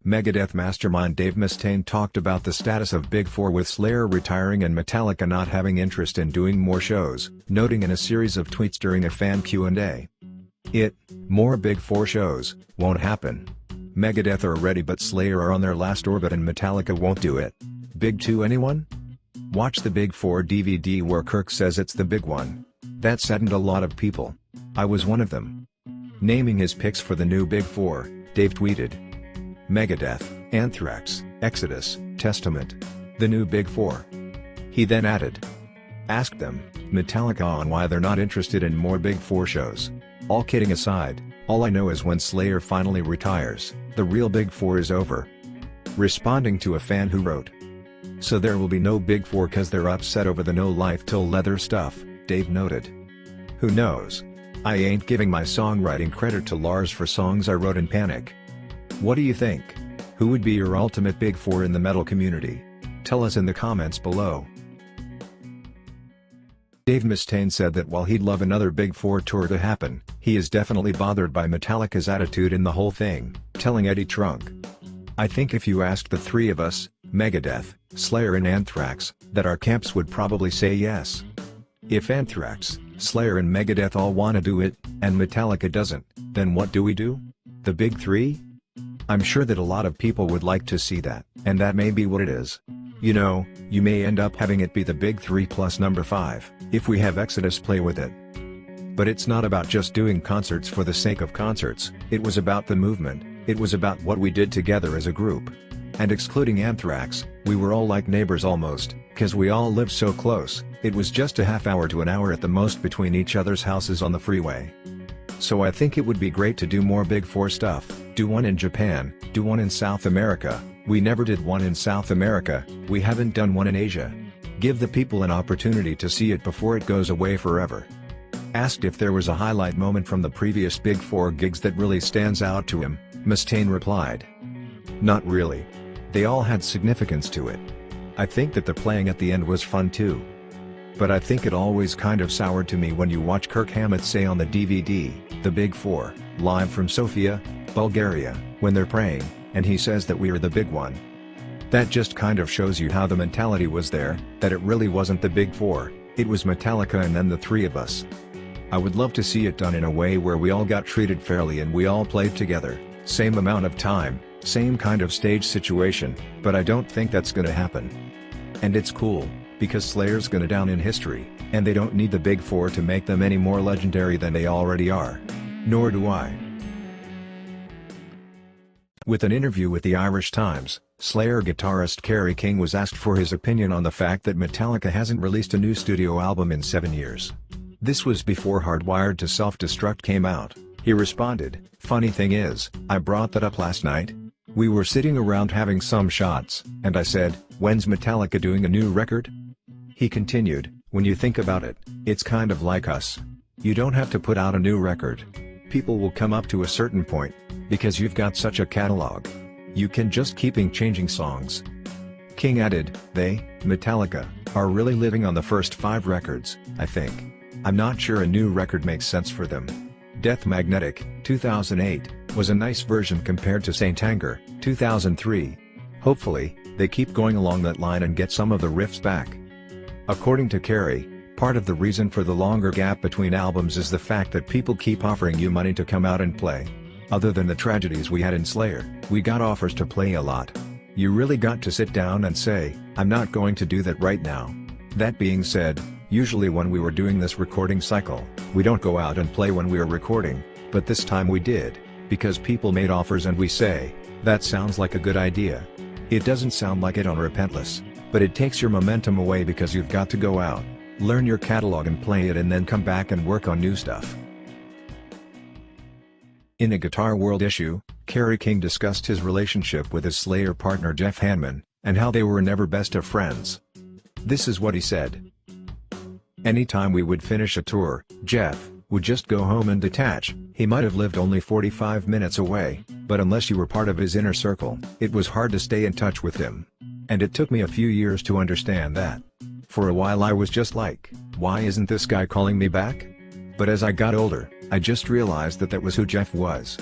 Megadeth mastermind Dave Mustaine talked about the status of Big Four with Slayer retiring and Metallica not having interest in doing more shows, noting in a series of tweets during a fan Q&A. More Big Four shows, won't happen. Megadeth are ready but Slayer are on their last orbit and Metallica won't do it. Big Two anyone? Watch the Big Four DVD where Kirk says it's the big one. That saddened a lot of people. I was one of them. Naming his picks for the new Big Four, Dave tweeted, Megadeth, Anthrax, Exodus, Testament. The new Big Four. He then added, ask them, Metallica, on why they're not interested in more Big Four shows. All kidding aside, all I know is when Slayer finally retires, the real Big Four is over. Responding to a fan who wrote, so there will be no Big Four cause they're upset over the no life till leather stuff, Dave noted. Who knows? I ain't giving my songwriting credit to Lars for songs I wrote in panic. What do you think? Who would be your ultimate Big Four in the metal community? Tell us in the comments below. Dave Mustaine said that while he'd love another Big Four tour to happen, he is definitely bothered by Metallica's attitude in the whole thing, telling Eddie Trunk. I think if you asked the three of us, Megadeth, Slayer and Anthrax, that our camps would probably say yes. If Anthrax, Slayer and Megadeth all wanna do it, and Metallica doesn't, then what do we do? The Big Three? I'm sure that a lot of people would like to see that, and that may be what it is. You know, you may end up having it be the Big Three plus number 5, if we have Exodus play with it. But it's not about just doing concerts for the sake of concerts, it was about the movement, it was about what we did together as a group. And excluding Anthrax, we were all like neighbors almost, cause we all lived so close, it was just a half hour to an hour at the most between each other's houses on the freeway. So I think it would be great to do more Big Four stuff, do one in Japan, do one in South America, we never did one in South America, we haven't done one in Asia. Give the people an opportunity to see it before it goes away forever. Asked if there was a highlight moment from the previous Big Four gigs that really stands out to him, Mustaine replied, not really. They all had significance to it. I think that the playing at the end was fun too. But I think it always kind of soured to me when you watch Kirk Hammett say on the DVD, The Big Four, live from Sofia, Bulgaria, when they're praying, and he says that we are the big one. That just kind of shows you how the mentality was there, that it really wasn't the Big Four, it was Metallica and then the three of us. I would love to see it done in a way where we all got treated fairly and we all played together, same amount of time, same kind of stage situation, but I don't think that's gonna happen. And it's cool, because Slayer's gonna down in history, and they don't need the Big Four to make them any more legendary than they already are. Nor do I. With an interview with the Irish Times, Slayer guitarist Kerry King was asked for his opinion on the fact that Metallica hasn't released a new studio album in 7 years. This was before Hardwired to Self-Destruct came out. He responded, funny thing is, I brought that up last night. We were sitting around having some shots, and I said, when's Metallica doing a new record? He continued, when you think about it, it's kind of like us. You don't have to put out a new record. People will come up to a certain point, because you've got such a catalog. You can just keep changing songs. King added, Metallica, are really living on the first 5 records, I think. I'm not sure a new record makes sense for them. Death Magnetic, 2008, was a nice version compared to Saint Anger, 2003. Hopefully, they keep going along that line and get some of the riffs back. According to Kerry, part of the reason for the longer gap between albums is the fact that people keep offering you money to come out and play. Other than the tragedies we had in Slayer, we got offers to play a lot. You really got to sit down and say, I'm not going to do that right now. That being said, usually when we were doing this recording cycle, we don't go out and play when we are recording, but this time we did, because people made offers and we say, that sounds like a good idea. It doesn't sound like it on Repentless, but it takes your momentum away because you've got to go out, learn your catalog and play it and then come back and work on new stuff. In a Guitar World issue, Kerry King discussed his relationship with his Slayer partner Jeff Hanneman, and how they were never best of friends. This is what he said. Anytime we would finish a tour, Jeff would just go home and detach. He might have lived only 45 minutes away, but unless you were part of his inner circle, it was hard to stay in touch with him. And it took me a few years to understand that. For a while I was just like, why isn't this guy calling me back? But as I got older, I just realized that that was who Jeff was.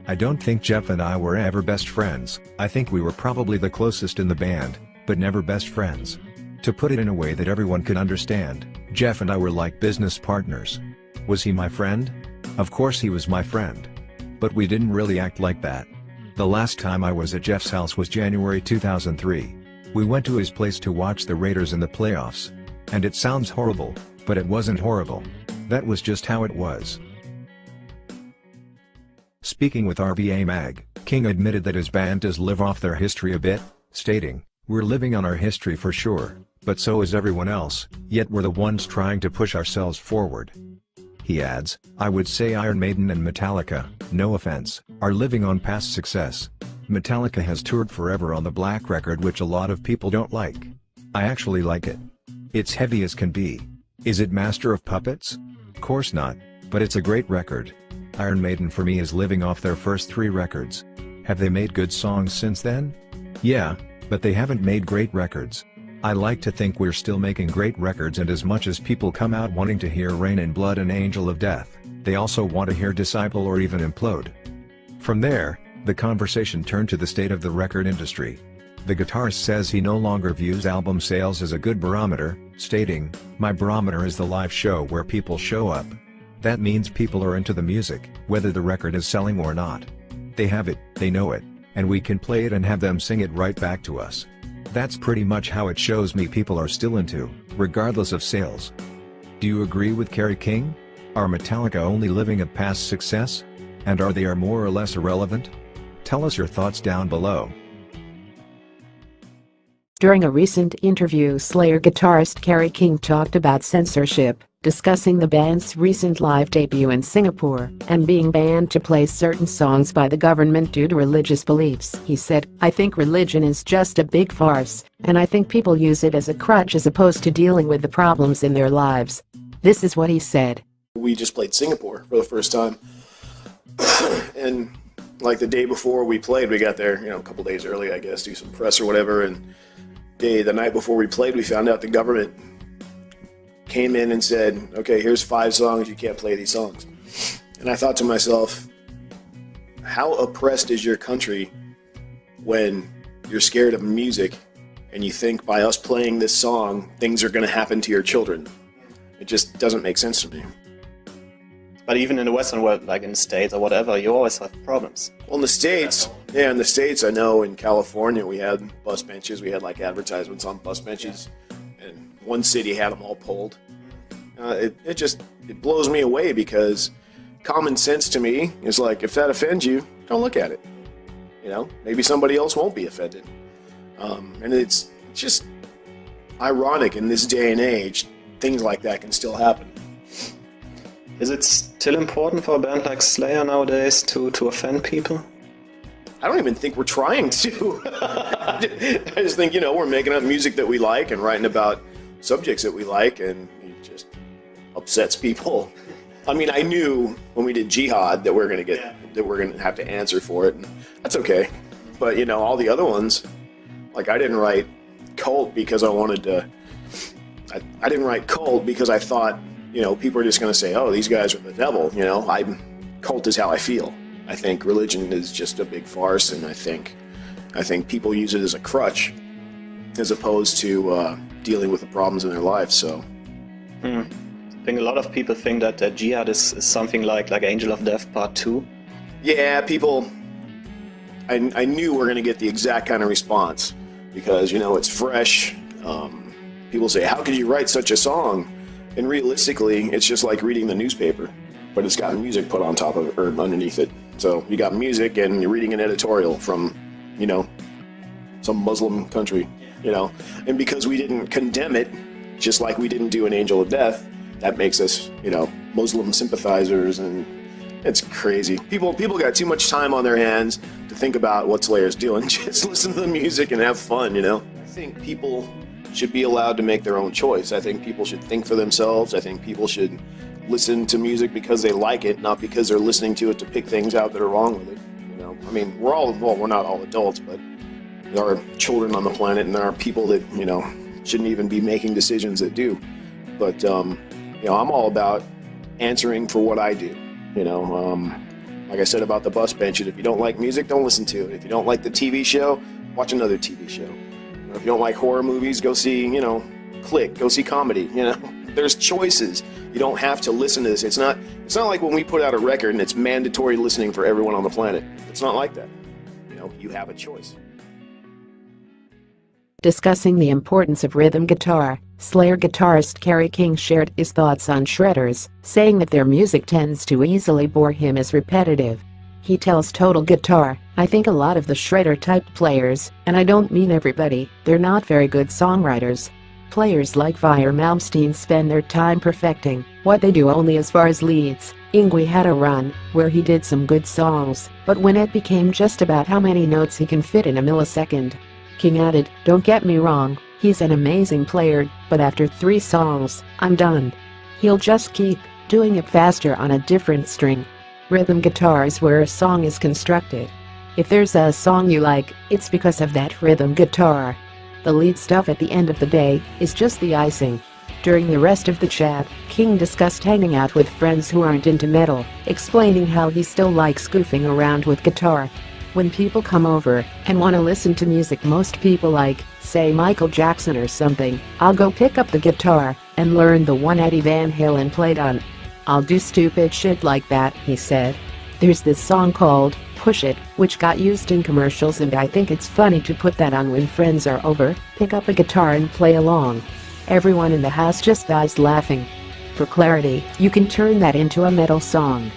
I don't think Jeff and I were ever best friends. I think we were probably the closest in the band, but never best friends. To put it in a way that everyone could understand, Jeff and I were like business partners. Was he my friend? Of course he was my friend. But we didn't really act like that. The last time I was at Jeff's house was January 2003. We went to his place to watch the Raiders in the playoffs. And it sounds horrible, but it wasn't horrible. That was just how it was. Speaking with RVA Mag, King admitted that his band does live off their history a bit, stating, "We're living on our history for sure, but so is everyone else, yet we're the ones trying to push ourselves forward." He adds, "I would say Iron Maiden and Metallica, no offense, are living on past success. Metallica has toured forever on the Black Record, which a lot of people don't like. I actually like it. It's heavy as can be. Is it Master of Puppets? Course not, but it's a great record. Iron Maiden for me is living off their first 3 records. Have they made good songs since then? Yeah, but they haven't made great records. I like to think we're still making great records, and as much as people come out wanting to hear Rain in Blood and Angel of Death, they also want to hear Disciple or even Implode." From there, the conversation turned to the state of the record industry. The guitarist says he no longer views album sales as a good barometer, stating, "My barometer is the live show where people show up. That means people are into the music, whether the record is selling or not. They have it, they know it, and we can play it and have them sing it right back to us. That's pretty much how it shows me people are still into, regardless of sales." Do you agree with Kerry King? Are Metallica only living at past success? And are they more or less irrelevant? Tell us your thoughts down below. During a recent interview, Slayer guitarist Kerry King talked about censorship, discussing the band's recent live debut in Singapore and being banned to play certain songs by the government due to religious beliefs. He said, "I think religion is just a big farce, and I think people use it as a crutch as opposed to dealing with the problems in their lives." This is what he said. We just played Singapore for the first time. And like the day before we played, we got there, a couple days early, I guess, do some press or whatever. And the night before we played, we found out the government came in and said, "Okay, here's 5 songs, you can't play these songs." And I thought to myself, how oppressed is your country when you're scared of music and you think by us playing this song, things are going to happen to your children? It just doesn't make sense to me. But even in the Western world, like in the States or whatever, you always have problems. Well, in the States, I know in California we had bus benches, we had like advertisements on bus benches, and one city had them all pulled. It blows me away, because common sense to me is like, if that offends you, don't look at it. Maybe somebody else won't be offended. And it's just ironic in this day and age, things like that can still happen. Is it still important for a band like Slayer nowadays to offend people? I don't even think we're trying to. I just think, we're making up music that we like and writing about subjects that we like, and it just upsets people. I mean, I knew when we did Jihad that we're going to have to answer for it, and that's okay. But, all the other ones, like I didn't write Cult because I wanted to, I didn't write Cult because I thought, people are just going to say, "Oh, these guys are the devil." Cult is how I feel. I think religion is just a big farce, and I think people use it as a crutch as opposed to dealing with the problems in their life. So, I think a lot of people think that Jihad is something like Angel of Death Part 2. Yeah, people. I knew we were going to get the exact kind of response because it's fresh. People say, "How could you write such a song?" And realistically, it's just like reading the newspaper, but it's got music put on top of it or underneath it. So you got music and you're reading an editorial from, some Muslim country, And because we didn't condemn it, just like we didn't do an Angel of Death, that makes us, Muslim sympathizers, and it's crazy. People got too much time on their hands to think about what Slayer's doing. Just listen to the music and have fun, I think people should be allowed to make their own choice. I think people should think for themselves. I think people should listen to music because they like it, not because they're listening to it to pick things out that are wrong with it. I mean, we're not all adults, but there are children on the planet, and there are people that, shouldn't even be making decisions that do. But, I'm all about answering for what I do. Like I said about the bus bench, if you don't like music, don't listen to it. If you don't like the TV show, watch another TV show. If you don't like horror movies, go see, Click, go see comedy, There's choices. You don't have to listen to this. It's not like when we put out a record and it's mandatory listening for everyone on the planet. It's not like that. You have a choice. Discussing the importance of rhythm guitar, Slayer guitarist Kerry King shared his thoughts on shredders, saying that their music tends to easily bore him as repetitive. He tells Total Guitar, "I think a lot of the shredder-type players, and I don't mean everybody, they're not very good songwriters. Players like Dave Mustaine spend their time perfecting what they do only as far as leads. Yngwie had a run where he did some good songs, but when it became just about how many notes he can fit in a millisecond." King added, "Don't get me wrong, he's an amazing player, but after 3 songs, I'm done. He'll just keep doing it faster on a different string." Rhythm guitar is where a song is constructed. If there's a song you like, it's because of that rhythm guitar. The lead stuff at the end of the day is just the icing. During the rest of the chat, King discussed hanging out with friends who aren't into metal, explaining how he still likes goofing around with guitar. When people come over and want to listen to music most people like, say Michael Jackson or something, I'll go pick up the guitar and learn the one Eddie Van Halen played on. I'll do stupid shit like that, he said. There's this song called Push It, which got used in commercials, and I think it's funny to put that on when friends are over, pick up a guitar and play along. Everyone in the house just dies laughing. For clarity, you can turn that into a metal song.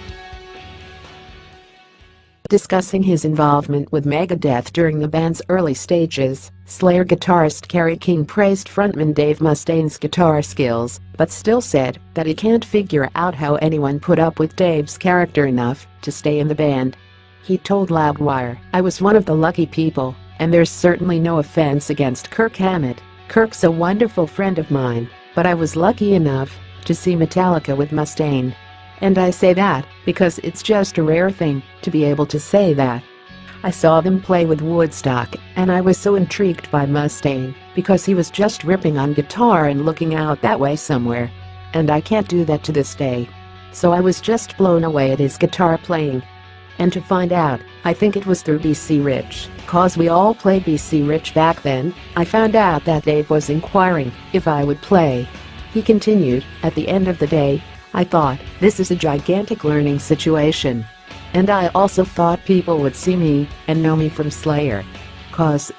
Discussing his involvement with Megadeth during the band's early stages, Slayer guitarist Kerry King praised frontman Dave Mustaine's guitar skills, but still said that he can't figure out how anyone put up with Dave's character enough to stay in the band. He told Loudwire, "I was one of the lucky people, and there's certainly no offense against Kirk Hammett. Kirk's a wonderful friend of mine, but I was lucky enough to see Metallica with Mustaine. And I say that because it's just a rare thing to be able to say that. I saw them play with Woodstock, and I was so intrigued by Mustaine because he was just ripping on guitar and looking out that way somewhere. And I can't do that to this day. So I was just blown away at his guitar playing. And to find out, I think it was through BC Rich, cause we all played BC Rich back then, I found out that Dave was inquiring if I would play." He continued, "At the end of the day, I thought, this is a gigantic learning situation. And I also thought people would see me and know me from Slayer. Cause,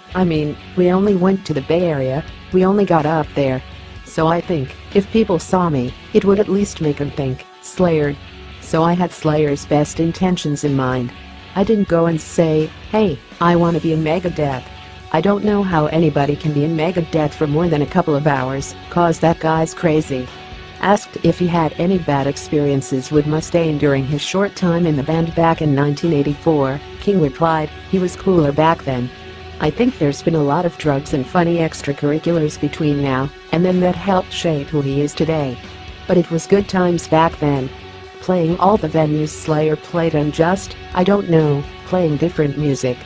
we only went to the Bay Area, we only got up there. So I think, if people saw me, it would at least make them think, Slayer. So I had Slayer's best intentions in mind. I didn't go and say, hey, I want to be in Megadeth. I don't know how anybody can be in Megadeth for more than a couple of hours, cause that guy's crazy." Asked if he had any bad experiences with Mustaine during his short time in the band back in 1984, King replied, "He was cooler back then. I think there's been a lot of drugs and funny extracurriculars between now and then that helped shape who he is today. But it was good times back then. Playing all the venues Slayer played on, just, I don't know, playing different music.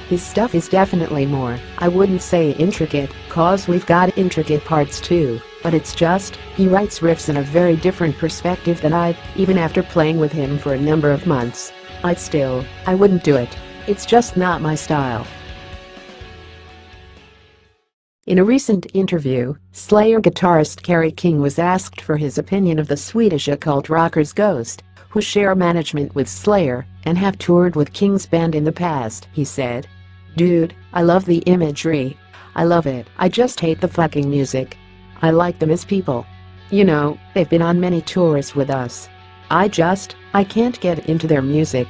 His stuff is definitely more, I wouldn't say intricate, cause we've got intricate parts too, but it's just, he writes riffs in a very different perspective than I, even after playing with him for a number of months. I wouldn't do it. It's just not my style." In a recent interview, Slayer guitarist Kerry King was asked for his opinion of the Swedish occult rockers Ghost, who share management with Slayer and have toured with King's band in the past. He said, "Dude, I love the imagery. I love it. I just hate the fucking music. I like them as people. They've been on many tours with us. I can't get into their music.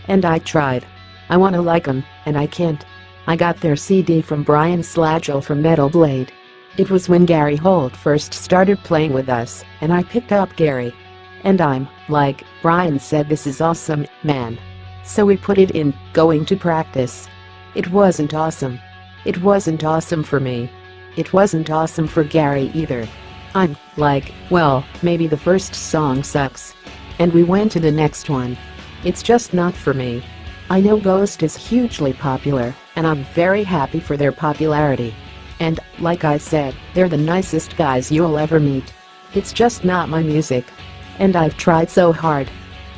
And I tried. I want to like them, and I can't. I got their CD from Brian Slagel from Metal Blade. It was when Gary Holt first started playing with us, and I picked up Gary. And I'm like, Brian said, this is awesome, man. So we put it in, going to practice. It wasn't awesome. It wasn't awesome for me. It wasn't awesome for Gary either. I'm like, well, maybe the first song sucks. And we went to the next one. It's just not for me. I know Ghost is hugely popular, and I'm very happy for their popularity. And, like I said, they're the nicest guys you'll ever meet. It's just not my music. And I've tried so hard.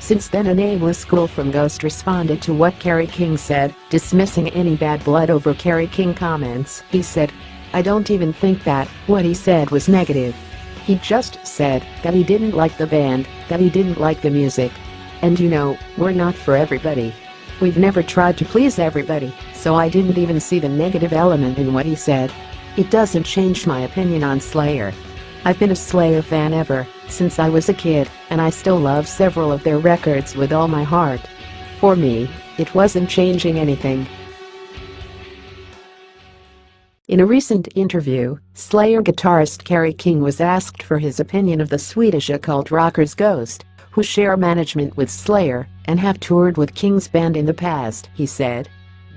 Since then, a nameless school from Ghost responded to what Kerry King said, dismissing any bad blood over Kerry King comments. He said, "I don't even think that what he said was negative. He just said that he didn't like the band, that he didn't like the music. And we're not for everybody. We've never tried to please everybody, so I didn't even see the negative element in what he said. It doesn't change my opinion on Slayer. I've been a Slayer fan ever since I was a kid, and I still love several of their records with all my heart. For me, it wasn't changing anything." In a recent interview, Slayer guitarist Kerry King was asked for his opinion of the Swedish occult rockers Ghost, who share management with Slayer and have toured with King's band in the past. He said,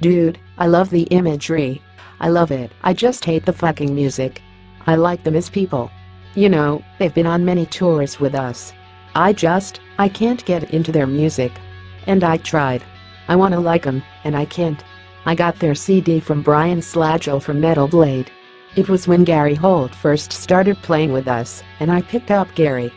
"Dude, I love the imagery. I love it. I just hate the fucking music. I like them as people. They've been on many tours with us. I can't get into their music. And I tried. I want to like them, and I can't. I got their CD from Brian Slaggel from Metal Blade. It was when Gary Holt first started playing with us, and I picked up Gary.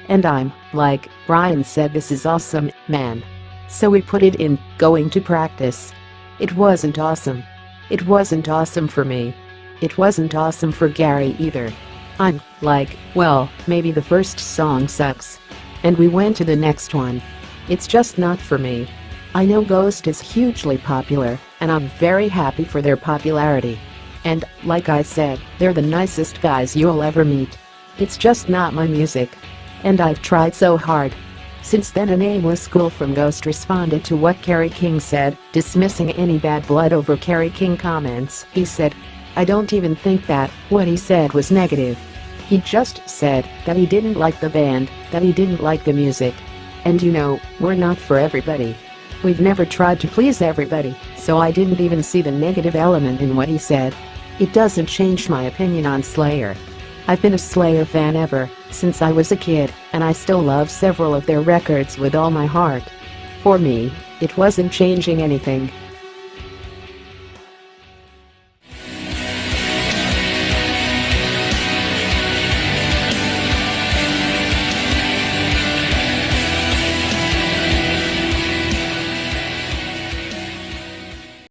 And I'm like, Brian said, this is awesome, man. So we put it in, going to practice. It wasn't awesome. It wasn't awesome for me. It wasn't awesome for Gary either. I'm like, well, maybe the first song sucks. And we went to the next one. It's just not for me. I know Ghost is hugely popular, and I'm very happy for their popularity. And, like I said, they're the nicest guys you'll ever meet. It's just not my music. And I've tried so hard." Since then, a nameless school from Ghost responded to what Kerry King said, dismissing any bad blood over Kerry King comments. He said, "I don't even think that what he said was negative. He just said that he didn't like the band, that he didn't like the music. And we're not for everybody. We've never tried to please everybody, so I didn't even see the negative element in what he said. It doesn't change my opinion on Slayer. I've been a Slayer fan ever since I was a kid, and I still love several of their records with all my heart. For me, it wasn't changing anything."